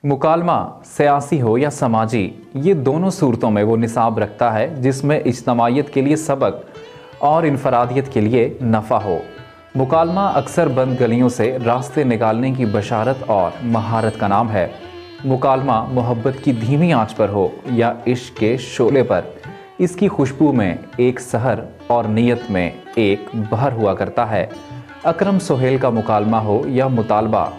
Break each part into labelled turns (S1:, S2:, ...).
S1: मुकालमा सियासी हो या समाजी, ये दोनों सूरतों में वो निसाब रखता है जिसमें इज्तमाइयत के लिए सबक और इनफरादियत के लिए नफ़ा हो। मुकालमा अक्सर बंद गलियों से रास्ते निकालने की बशारत और महारत का नाम है। मुकालमा मोहब्बत की धीमी आंच पर हो या इश्क के शोले पर, इसकी खुशबू में एक सहर और नीयत में एक बहर हुआ करता है। अकरम सोहेल का मुकालमा हो या मुतालबा,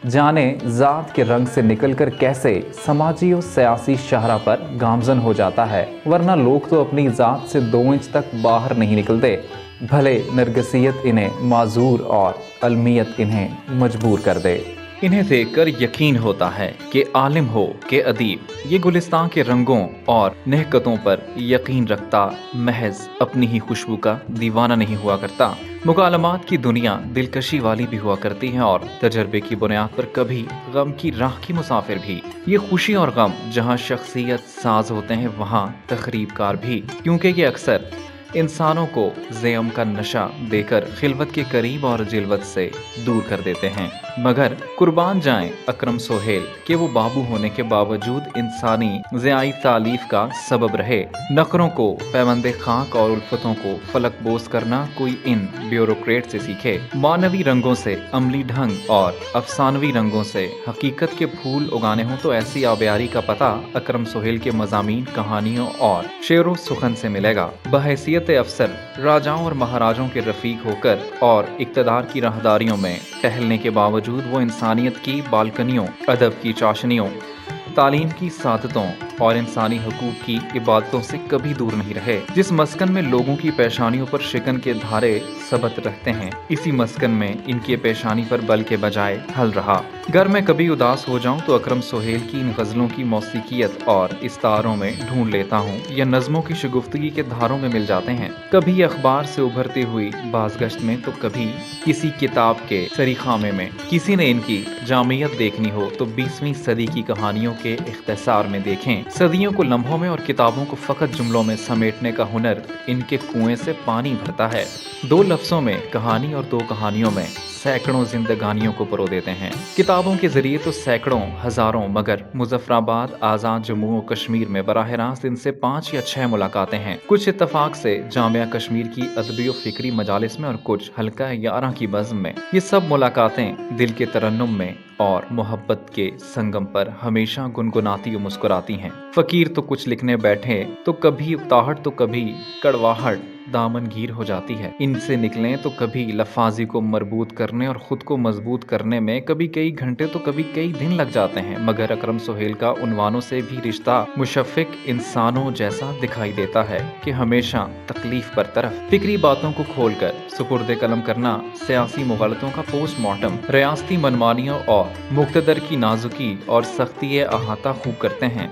S1: जाने ज़ात के रंग से निकलकर कैसे समाजी और सियासी शाहरा पर गामजन हो जाता है, वरना लोग तो अपनी ज़ात से 2 इंच तक बाहर नहीं निकलते, भले नरगसियत इन्हें माजूर और अलमियत इन्हें मजबूर कर दे।
S2: इन्हें देखकर यकीन होता है कि आलिम हो कि अदीब, ये गुलिस्तान के रंगों और नहकतों पर यकीन रखता महज अपनी ही खुशबू का दीवाना नहीं हुआ करता। मुकालमात की दुनिया दिलकशी वाली भी हुआ करती है और तजर्बे की बुनियाद पर कभी गम की राह की मुसाफिर भी। ये खुशी और गम जहाँ शख्सियत साज होते हैं वहाँ तखरीबकार भी, क्योंकि ये अक्सर इंसानों को ज़ेम का नशा देकर खिलवत के करीब और जिलवत से दूर कर देते हैं। मगर कुर्बान जाएं अकरम सोहेल कि वो बाबू होने के बावजूद इंसानी ज़ियाई तालीफ का सबब रहे। नखरों को पैबंदे खाक और उल्फतों को फलक बोस करना कोई इन ब्यूरोक्रेट से सीखे। मानवी रंगों से अमली ढंग और अफसानवी रंगों से हकीकत के फूल उगाने हों तो ऐसी आबियारी का पता अकरम सोहेल के मज़ामीन, कहानियों और शेरो सुखन से मिलेगा। बहैसियत अफसर राजाओं और महाराजों के रफीक होकर और इक्तदार की राहदारियों में टहलने के बावजूद वो इंसानियत की बालकनियों, अदब की चाशनियों, तालीम की सादतों और इंसानी हकूक की इबादतों से कभी दूर नहीं रहे। जिस मस्कन में लोगों की पेशानियों पर शिकन के धारे सबत रहते हैं, इसी मस्कन में इनकी पेशानी पर बल के बजाय हल रहा। घर में कभी उदास हो जाऊं तो अकरम सोहेल की इन गज़लों की मौसीकियत और इस्तारों में ढूंढ लेता हूं, या नज़मों की शगुफ्तगी के धारों में मिल जाते हैं। कभी अखबार से उभरती हुई बाज़गश्त में तो कभी किसी किताब के सरीखामे में। किसी ने इनकी जामियत देखनी हो तो 20वीं सदी की कहानियों के इख्तिसार में देखें। सदियों को लम्हों में और किताबों को फ़कत जुमलों में समेटने का हुनर इनके कुएं से पानी भरता है। 2 लफ्ज़ों में कहानी और 2 कहानियों में सैकड़ों जिंदगानियों को परो देते हैं। किताबों के जरिए तो सैकड़ों, हजारों, मगर मुजफ्फराबाद, आज़ाद जम्मू और कश्मीर में बराह रास्त इनसे 5 या 6 मुलाकातें हैं। कुछ इत्तफाक से जामिया कश्मीर की अदबी और फिक्री मजालिस में और कुछ हल्का 11 की बज़्म में। ये सब मुलाकातें दिल के तरन्नुम में और मोहब्बत के संगम पर हमेशा गुनगुनाती और मुस्कुराती हैं। फकीर तो कुछ लिखने बैठे तो कभी उकताहट तो कभी कड़वाहट दामनगीर हो जाती है। इनसे निकलें तो कभी लफाजी को मरबूत करने और खुद को मजबूत करने में कभी कई घंटे तो कभी कई दिन लग जाते हैं। मगर अकरम सोहेल का उन्वानों से भी रिश्ता मुशफ़िक इंसानों जैसा दिखाई देता है कि हमेशा तकलीफ पर तरफ फिक्री बातों को खोलकर सुपुर्द कलम करना, सियासी मुग़ालतों का पोस्टमार्टम, रियासती मनमानियों और मुक़्तदर की नाजुकी और सख्ती अहाता खूब करते हैं।